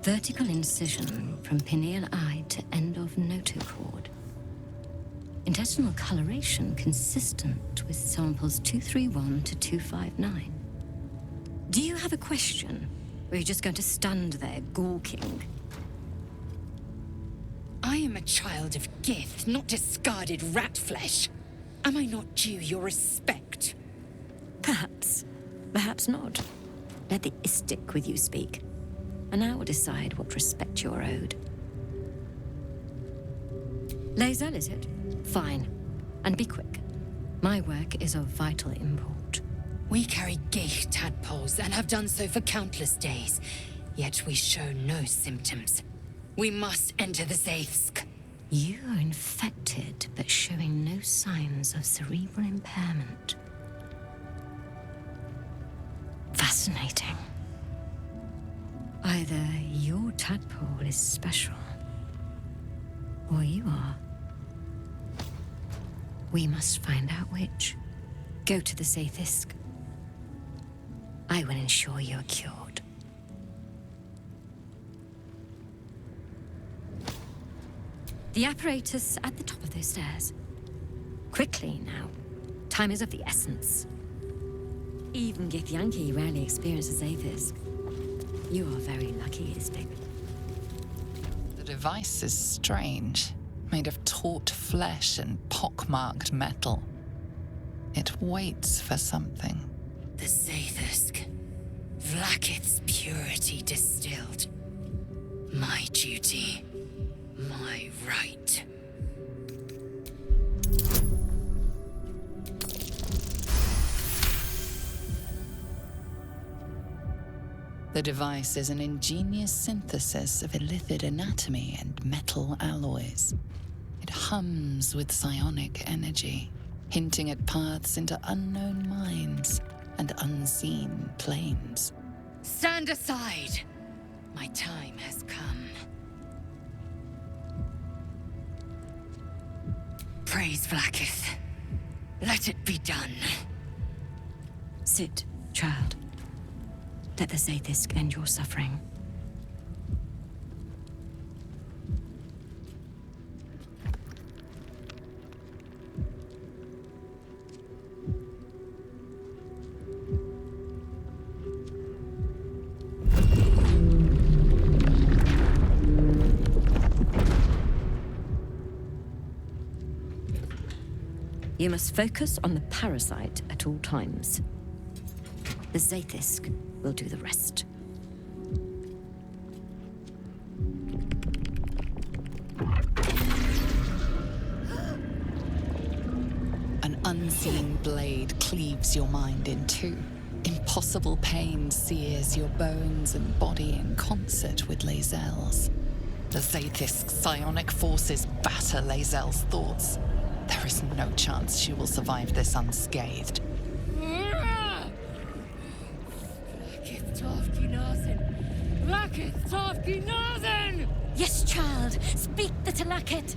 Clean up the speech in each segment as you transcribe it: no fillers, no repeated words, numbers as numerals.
Vertical incision from pineal eye to end of notochord. Intestinal coloration consistent with samples 231 to 259. Do you have a question? Or are you just going to stand there gawking? I am a child of Gith, not discarded rat flesh. Am I not due your respect? Perhaps. Perhaps not. Let the Istik with you speak, and I will decide what respect you're owed. Lae'zel, is it? Fine. And be quick. My work is of vital import. We carry Geich tadpoles and have done so for countless days, yet we show no symptoms. We must enter the Zaithsk. You are infected, but showing no signs of cerebral impairment. Fascinating. Either your tadpole is special, or you are. We must find out which. Go to the Zaithsk. I will ensure you're cured. The apparatus at the top of those stairs. Quickly now. Time is of the essence. Even Githyanki rarely experiences Zaithis. You are very lucky, Istik. The device is strange, made of taut flesh and pockmarked metal. It waits for something. The Zaithsk. Vlaakith's purity distilled. My duty. My right. The device is an ingenious synthesis of illithid anatomy and metal alloys. It hums with psionic energy, hinting at paths into unknown minds and unseen planes. Stand aside! My time has come. Praise Vlaakith. Let it be done. Sit, child. Let the Zaithis end your suffering. You must focus on the parasite at all times. The Zaithis will do the rest. An unseen blade cleaves your mind in two. Impossible pain sears your bones and body in concert with Lae'zel's. The Zaithis psionic forces batter Lae'zel's thoughts. There is no chance she will survive this unscathed. Yes, child. Speak the Talakit.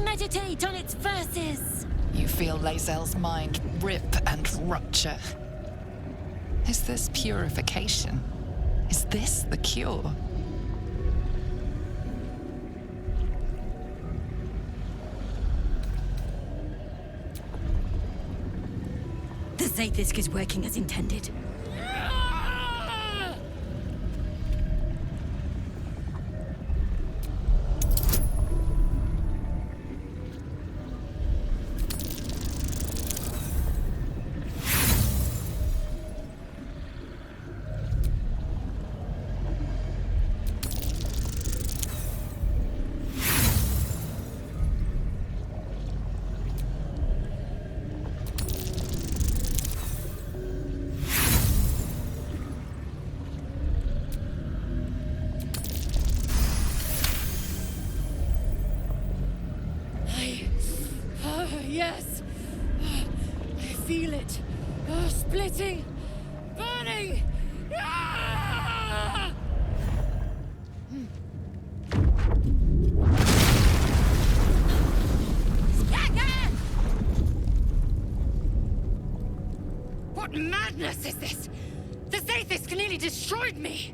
Meditate on its verses. You feel Lae'zel's mind rip and rupture. Is this purification? Is this the cure? The Zaithis is working as intended. Yes! I feel it! Splitting! Burning! Ah! What madness is this? The Zaithis nearly destroyed me!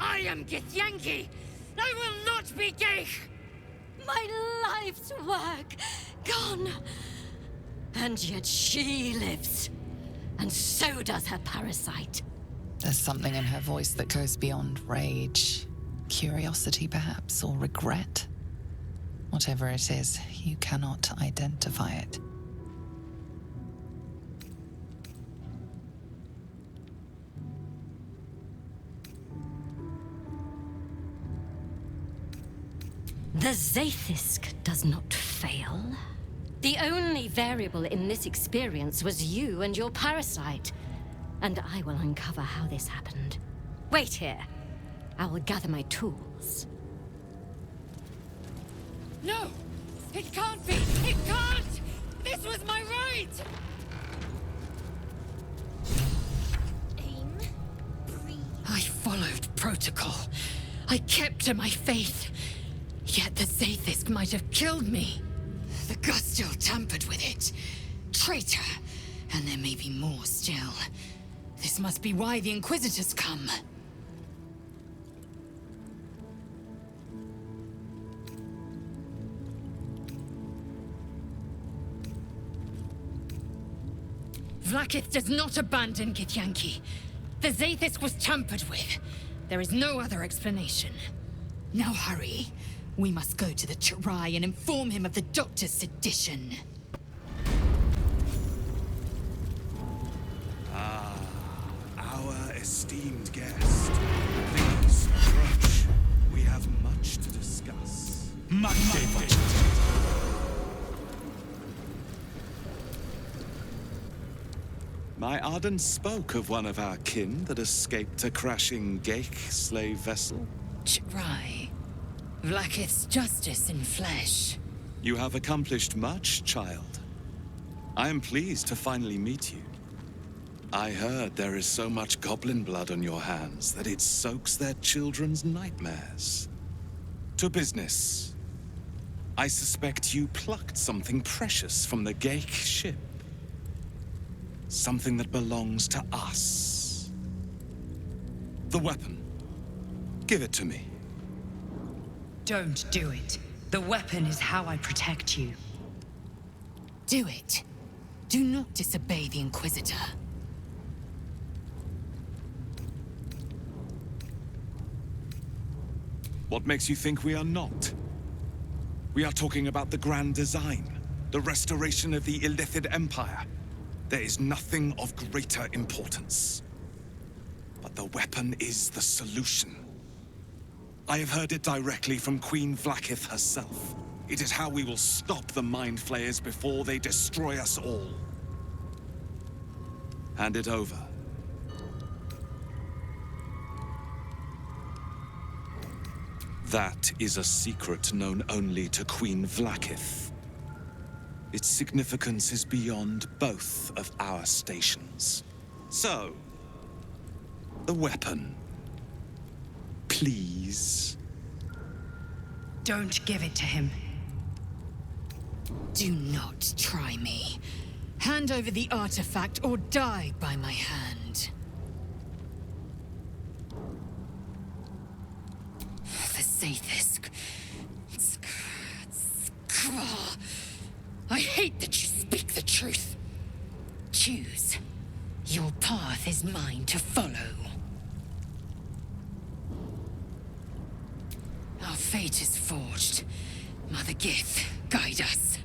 I am Githyanki! I will not be Geich! My life's work gone. And yet she lives. And so does her parasite. There's something in her voice that goes beyond rage. Curiosity, perhaps, or regret. Whatever it is, you cannot identify it. The Zaithisk does not fail. The only variable in this experience was you and your parasite. And I will uncover how this happened. Wait here. I will gather my tools. No! It can't be! It can't! This was my right! Aim. Breathe. I followed protocol. I kept to my faith. Yet the Zaithisk might have killed me. The Gustil tampered with it. Traitor. And there may be more still. This must be why the Inquisitors come. Vlaakith does not abandon Githyanki. The Zaithisk was tampered with. There is no other explanation. Now hurry. We must go to the Chirai and inform him of the Doctor's sedition. Our esteemed guest. Please approach. We have much to discuss. My Arden spoke of one of our kin that escaped a crashing Geich slave vessel. Chirai. Vlaakith's justice in flesh. You have accomplished much, child. I am pleased to finally meet you. I heard there is so much goblin blood on your hands that it soaks their children's nightmares. To business. I suspect you plucked something precious from the Geich ship. Something that belongs to us. The weapon. Give it to me. Don't do it. The weapon is how I protect you. Do it. Do not disobey the Inquisitor. What makes you think we are not? We are talking about the grand design, the restoration of the Illithid Empire. There is nothing of greater importance. But the weapon is the solution. I have heard it directly from Queen Vlaakith herself. It is how we will stop the Mind Flayers before they destroy us all. Hand it over. That is a secret known only to Queen Vlaakith. Its significance is beyond both of our stations. So, the weapon. Please. Don't give it to him. Do not try me. Hand over the artifact or die by my hand. The Zaithisk. I hate that you speak the truth. Choose. Your path is mine to follow. Our fate is forged. Mother Gith, guide us.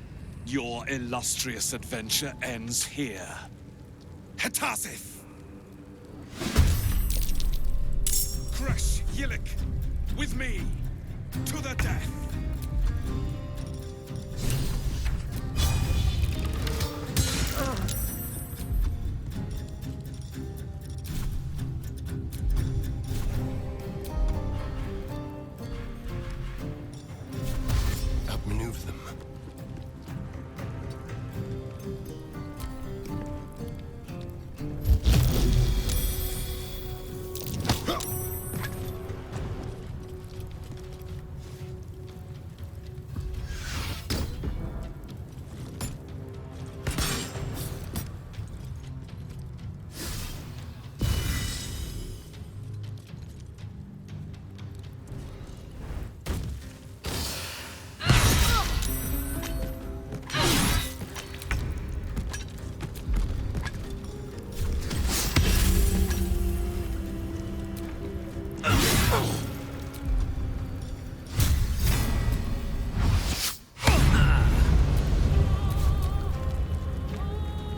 Your illustrious adventure ends here. Hetazith! Kresh Yillik, with me, to the death! Outmaneuver them.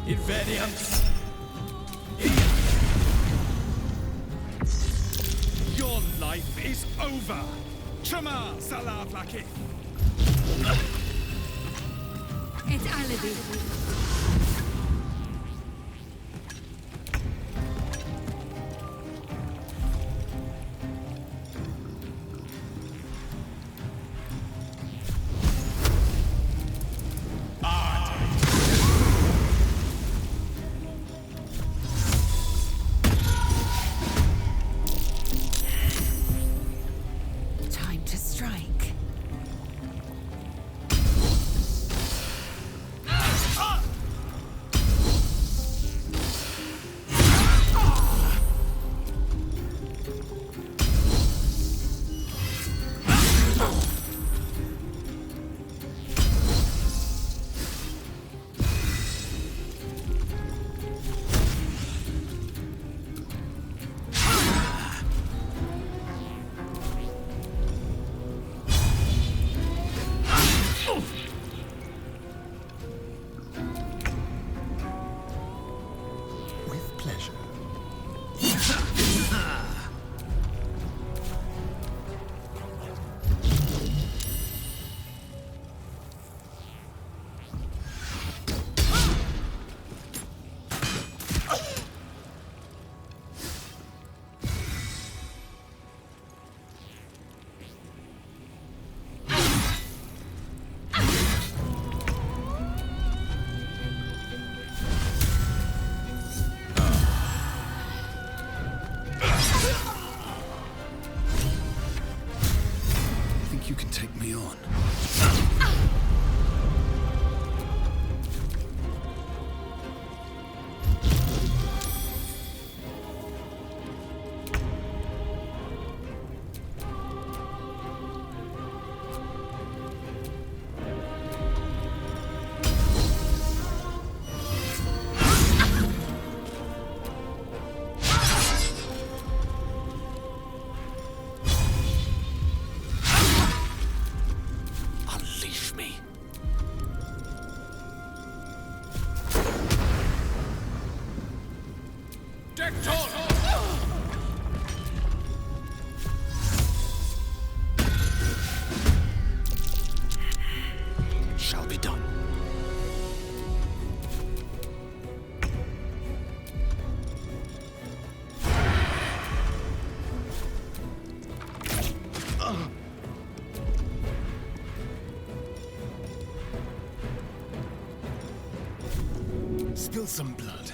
Inveniam. Your life is over! Trama Salav Lakith! It's Alibi. Time to strike. With pleasure. Think you can take me on? Unleash me. Shall be done. Spill some blood.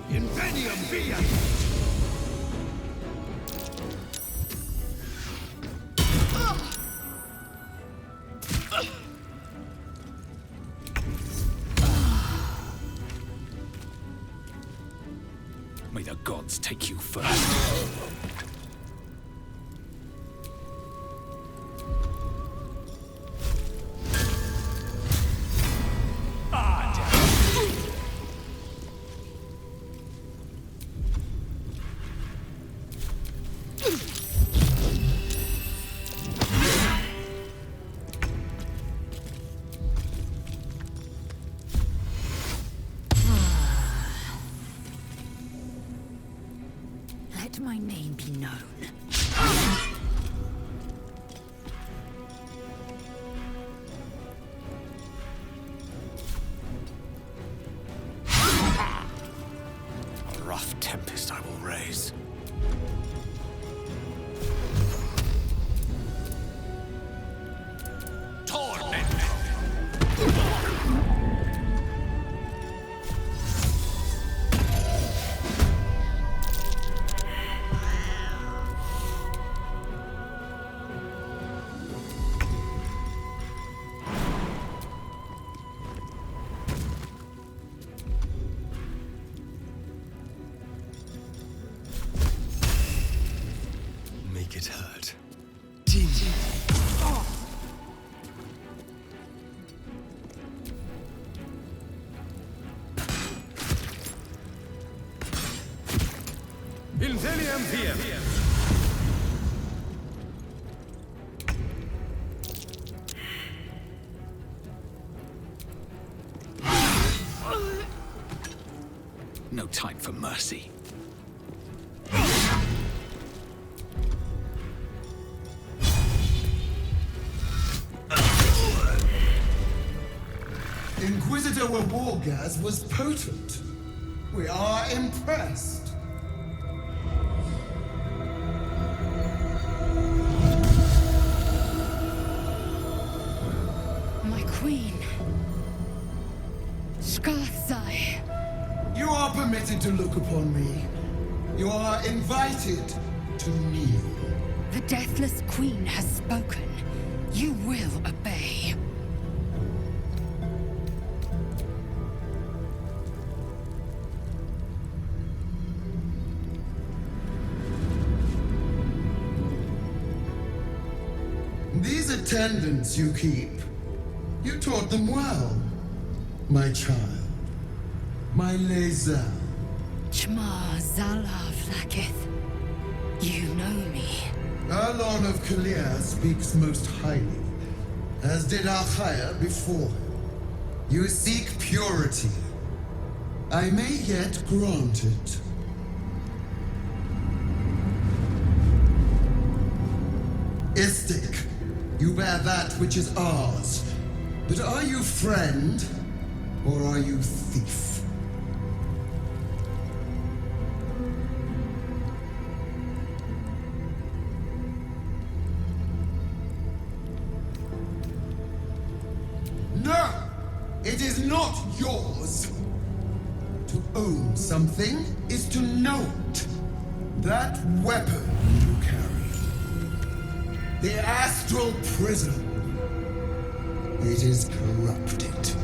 Invenium via! May the gods take you first. Let my name be known. A rough tempest I will raise. Continuum PM. No time for mercy. Inquisitor Wargas was potent. We are impressed. My queen. Skarsai. You are permitted to look upon me. You are invited to kneel. The Deathless Queen has spoken. You will obey. These attendants you keep, you taught them well, my child. My Lae'zel. Chma Zala Vlakith. You know me. Erlon of Kalir speaks most highly, as did Alchaya before him. You seek purity. I may yet grant it. Istik, you bear that which is ours. But are you friend, or are you thief? No! It is not yours! To own something is to know it. That weapon you carry. The astral prison. It is corrupted.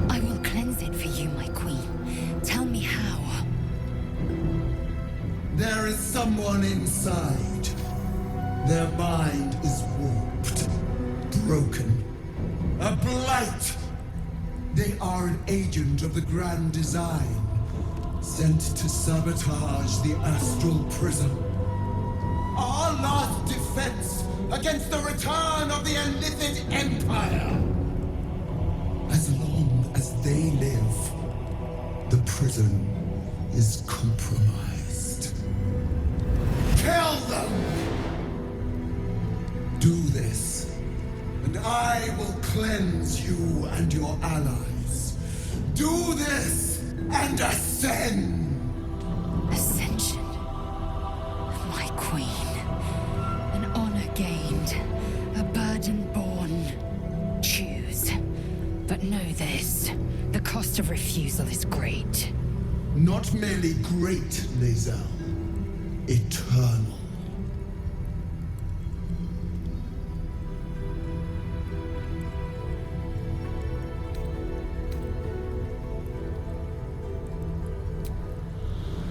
I will cleanse it for you, my queen. Tell me how. There is someone inside. Their mind is warped, broken, a blight. They are an agent of the Grand Design, sent to sabotage the astral prison. Our last defense against the return of the Illithid Empire. As long as they live, the prison is compromised. Kill them! Do this, and I will cleanse you and your allies. Do this, and ascend! Ascension. My queen. An honor gained. A burden borne. Choose. But know this. The cost of refusal is great. Not merely great, Lae'zel. Eternal.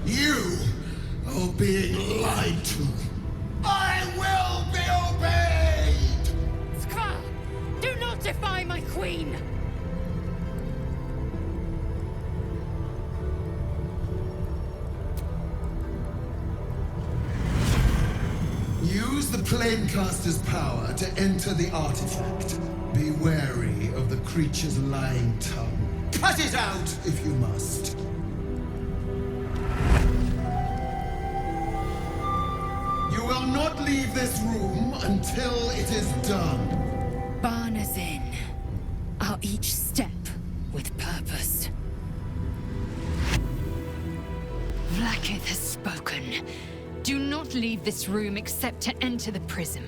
You are being lied to. I will be obeyed! Skra! Do not defy my queen! Use the Planecaster's power to enter the artifact. Be wary of the creature's lying tongue. Cut it out if you must. You will not leave this room until it is done. Barnazin. Our each step with purpose. Vlakith has spoken. Do not leave this room except to enter the prism.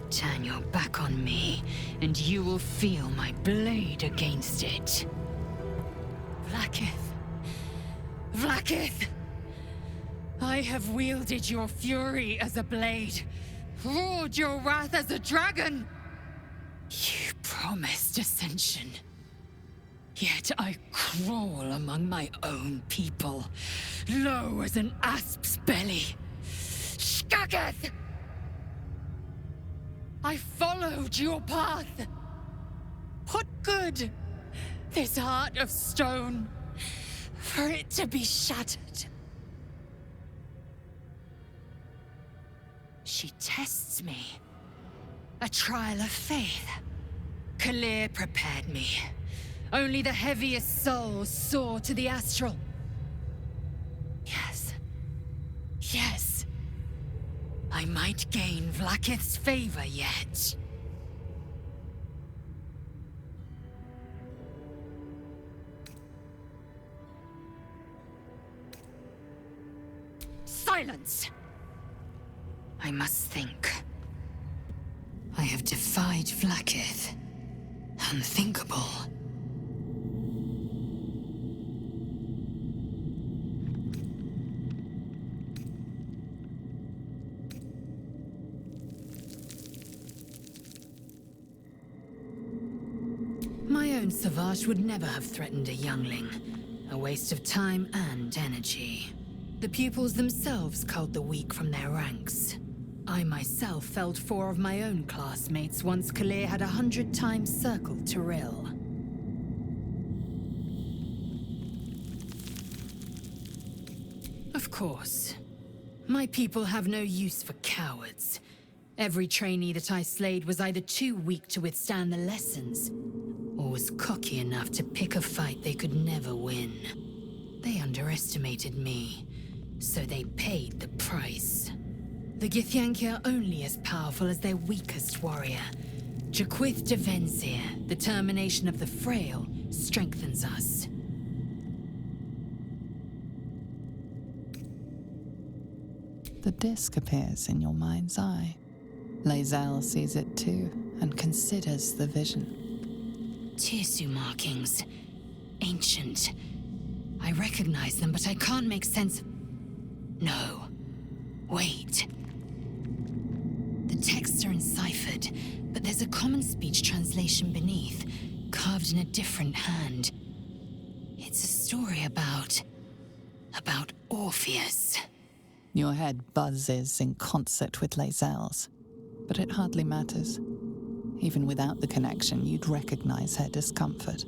Turn your back on me, and you will feel my blade against it. Vlakith. Vlakith! I have wielded your fury as a blade, roared your wrath as a dragon. You promised ascension. Yet I crawl among my own people, low as an asp's belly. Shkageth! I followed your path. What good? This heart of stone, for it to be shattered. She tests me. A trial of faith. Kalir prepared me. Only the heaviest souls soar to the astral. Yes. Yes. I might gain Vlaakith's favor yet. Silence! I must think. I have defied Vlaakith. Unthinkable. My own Savage would never have threatened a youngling. A waste of time and energy. The pupils themselves culled the weak from their ranks. I myself felled 4 of my own classmates once Kalir had 100 times circled Tyrell. Of course. My people have no use for cowards. Every trainee that I slayed was either too weak to withstand the lessons, or was cocky enough to pick a fight they could never win. They underestimated me, so they paid the price. The Githyanki are only as powerful as their weakest warrior. Jaquith de Venzir, the termination of the frail, strengthens us. The disc appears in your mind's eye. Lae'zel sees it too, and considers the vision. Tirsu markings. Ancient. I recognize them, but I can't make sense. No. Wait. The texts are enciphered, but there's a common speech translation beneath, carved in a different hand. It's a story about Orpheus. Your head buzzes in concert with Lae'zel's, but it hardly matters. Even without the connection, you'd recognize her discomfort.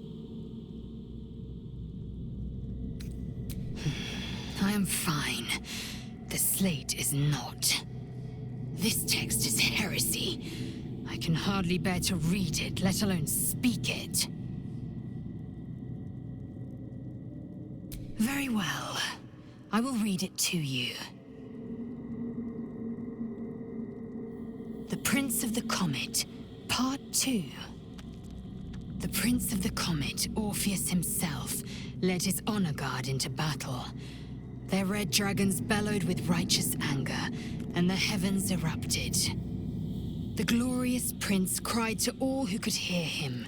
I am fine. The slate is not. This text is heresy. I can hardly bear to read it, let alone speak it. Very well. I will read it to you. The Prince of the Comet, Part 2. The Prince of the Comet, Orpheus himself, led his honor guard into battle. Their red dragons bellowed with righteous anger, and the heavens erupted. The glorious prince cried to all who could hear him,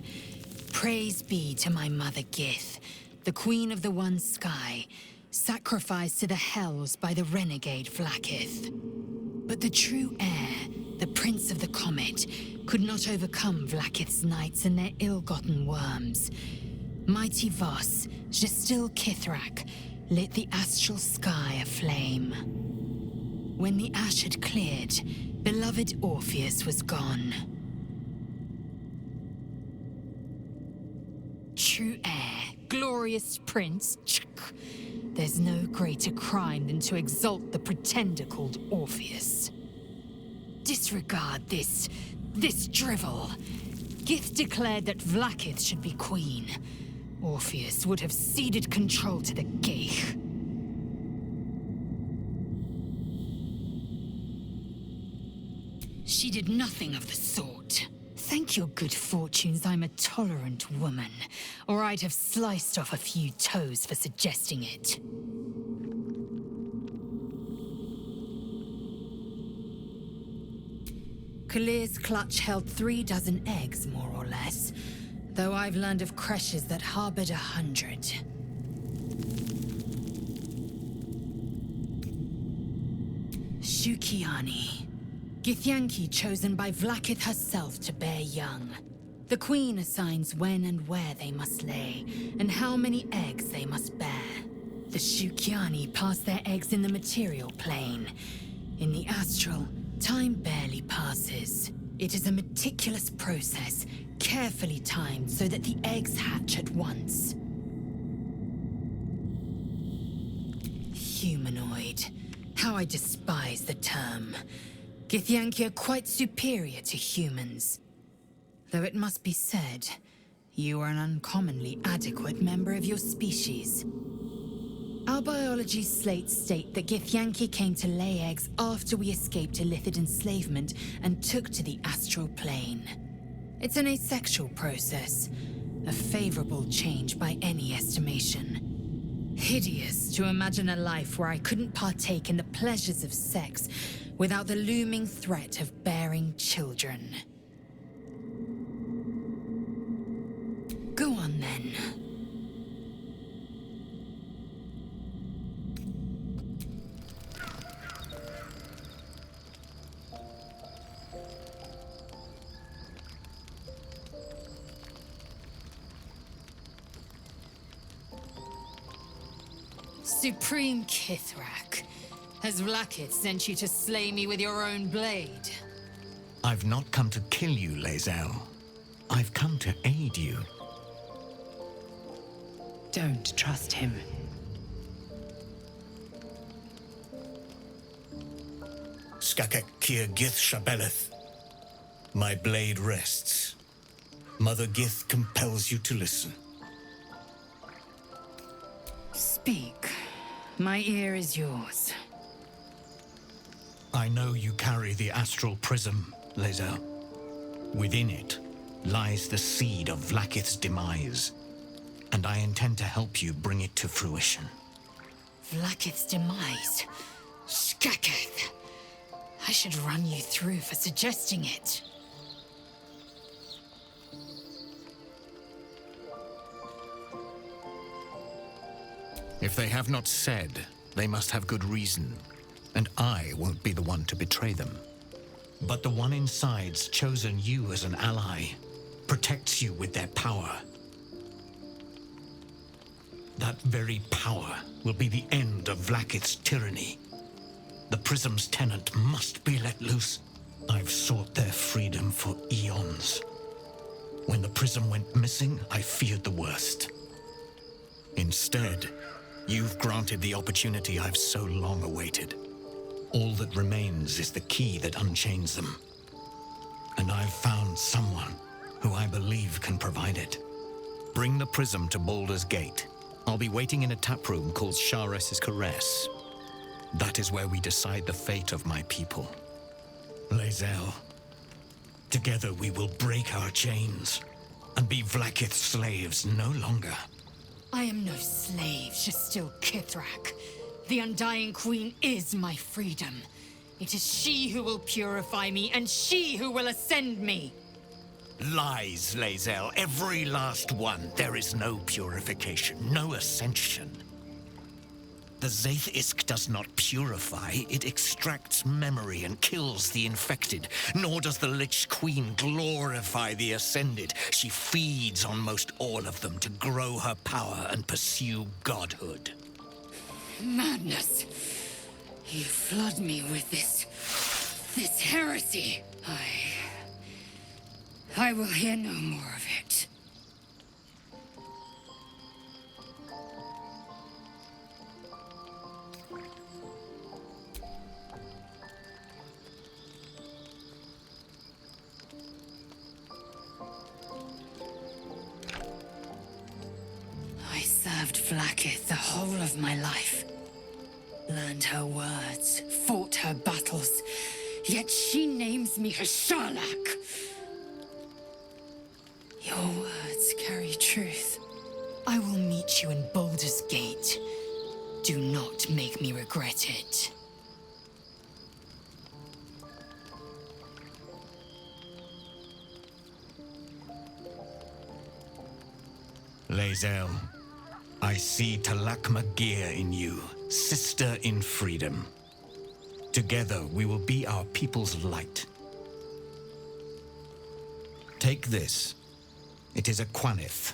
"Praise be to my mother Gith, the queen of the one sky, sacrificed to the hells by the renegade Vlaakith." But the true heir, the Prince of the Comet, could not overcome Vlaakith's knights and their ill-gotten worms. Mighty Voss, Gestil Kithrak, lit the astral sky aflame. When the ash had cleared, beloved Orpheus was gone. True heir, glorious prince, there's no greater crime than to exalt the pretender called Orpheus. Disregard this drivel. Gith declared that Vlaakith should be queen. Orpheus would have ceded control to the Geich. She did nothing of the sort. Thank your good fortunes I'm a tolerant woman, or I'd have sliced off a few toes for suggesting it. Kalir's clutch held 3 dozen eggs, more or less, though I've learned of creches that harbored 100. Shukiani. Githyanki chosen by Vlaakith herself to bear young. The queen assigns when and where they must lay, and how many eggs they must bear. The Shukiani pass their eggs in the material plane. In the astral, time barely passes. It is a meticulous process, carefully timed so that the eggs hatch at once. Humanoid. How I despise the term. Githyanki are quite superior to humans. Though it must be said, you are an uncommonly adequate member of your species. Our biology slates state that Githyanki came to lay eggs after we escaped Illithid enslavement and took to the astral plane. It's an asexual process, a favorable change by any estimation. Hideous to imagine a life where I couldn't partake in the pleasures of sex without the looming threat of bearing children. Go on then. Supreme Kithrak, has Vlaakith sent you to slay me with your own blade? I've not come to kill you, Lae'zel. I've come to aid you. Don't trust him. Skakek Kir Gith Shabeleth. My blade rests. Mother Gith compels you to listen. Speak. My ear is yours. I know you carry the astral prism, Lae'zel. Within it lies the seed of Vlaakith's demise, and I intend to help you bring it to fruition. Vlaakith's demise? Skaketh! I should run you through for suggesting it. If they have not said, they must have good reason, and I won't be the one to betray them. But the one inside's chosen you as an ally, protects you with their power. That very power will be the end of Vlaakith's tyranny. The Prism's tenant must be let loose. I've sought their freedom for eons. When the Prism went missing, I feared the worst. Instead, you've granted the opportunity I've so long awaited. All that remains is the key that unchains them. And I've found someone who I believe can provide it. Bring the Prism to Baldur's Gate. I'll be waiting in a taproom called Shares's Caress. That is where we decide the fate of my people. Lae'zel, together we will break our chains and be Vlaakith's slaves no longer. I am no slave, Shastil Kithrak. The Undying Queen is my freedom. It is she who will purify me, and she who will ascend me. Lies, Lae'zel, every last one. There is no purification, no ascension. The Zaith Isk does not purify, it extracts memory and kills the infected. Nor does the Lich Queen glorify the ascended. She feeds on most all of them to grow her power and pursue godhood. Madness! You flood me with this heresy. I will hear no more of it. I served Vlaakith the whole of my life. Learned her words, fought her battles, yet she names me her Sharlak. Your words carry truth. I will meet you in Baldur's Gate. Do not make me regret it. Lae'zel, I see Talakma Gear in you, sister in freedom. Together we will be our people's light. Take this. It is a Quanith,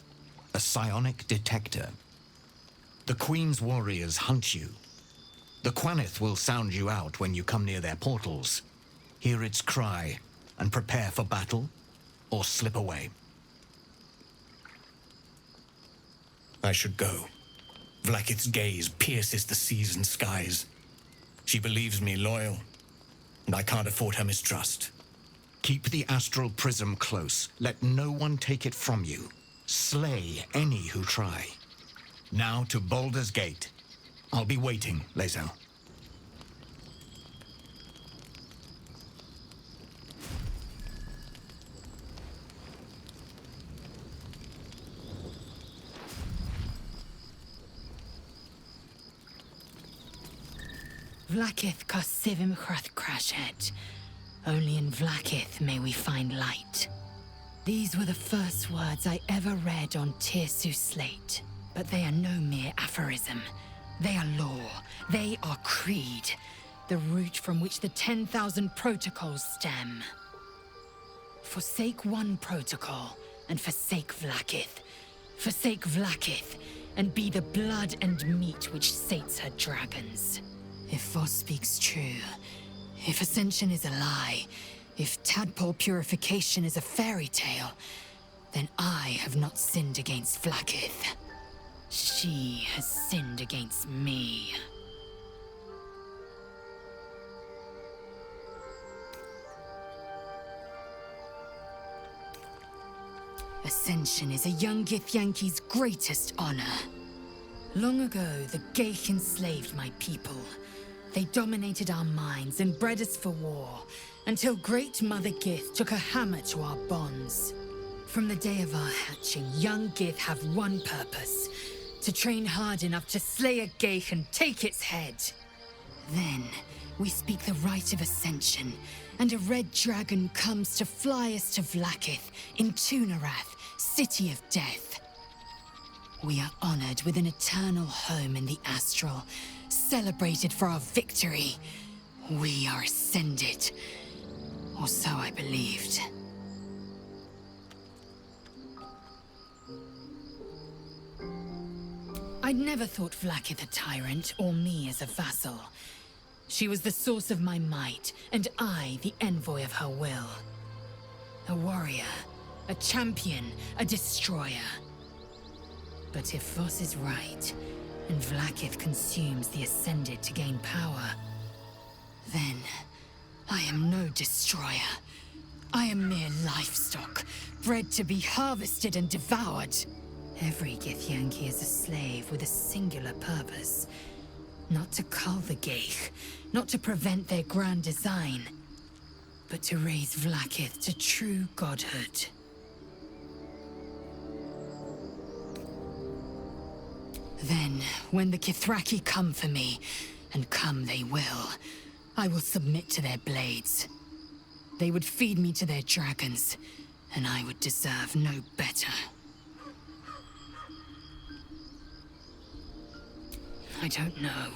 a psionic detector. The Queen's warriors hunt you. The Quanith will sound you out when you come near their portals. Hear its cry and prepare for battle, or slip away. I should go. Vlaakith's gaze pierces the seas and skies. She believes me loyal. and I can't afford her mistrust. Keep the astral prism close. Let no one take it from you. Slay any who try. Now to Baldur's Gate. I'll be waiting, Lae'zel. Vlaakith Kosivim Chrath Crashet. Only in Vlaakith may we find light. These were the first words I ever read on Tirsu's slate. But they are no mere aphorism. They are law. They are creed. The root from which the 10,000 protocols stem. Forsake one protocol, and forsake Vlaakith. Forsake Vlaakith, and be the blood and meat which sates her dragons. If Voss speaks true, if Ascension is a lie, if tadpole purification is a fairy tale, then I have not sinned against Vlaakith. She has sinned against me. Ascension is a young Githyanki's greatest honor. Long ago, the Geich enslaved my people. They dominated our minds and bred us for war, until Great Mother Gith took a hammer to our bonds. From the day of our hatching, young Gith have one purpose: to train hard enough to slay a Geich and take its head. Then, we speak the rite of Ascension, and a red dragon comes to fly us to Vlaakith in Tunarath, City of Death. We are honored with an eternal home in the Astral, celebrated for our victory. We are ascended. Or so I believed. I'd never thought Vlaakith a tyrant, or me as a vassal. She was the source of my might, and I the envoy of her will. A warrior, a champion, a destroyer. But if Voss is right, and Vlaakith consumes the Ascended to gain power, then I am no destroyer. I am mere livestock, bred to be harvested and devoured. Every Githyanki is a slave with a singular purpose. Not to cull the Geich, not to prevent their grand design, but to raise Vlaakith to true godhood. Then, when the Kithraki come for me, and come they will, I will submit to their blades. They would feed me to their dragons, and I would deserve no better. I don't know.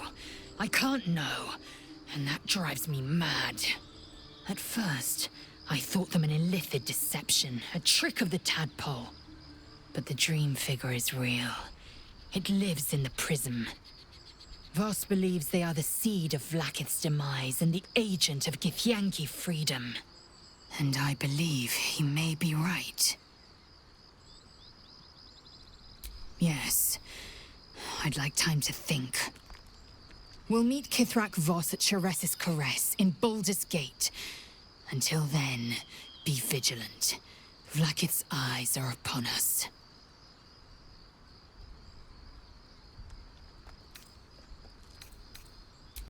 I can't know, and that drives me mad. At first, I thought them an illithid deception, a trick of the tadpole. But the dream figure is real. It lives in the prism. Voss believes they are the seed of Vlaakith's demise and the agent of Githyanki freedom. And I believe he may be right. Yes, I'd like time to think. We'll meet Kithrak Voss at Sheres's Caress in Baldur's Gate. Until then, be vigilant. Vlaakith's eyes are upon us.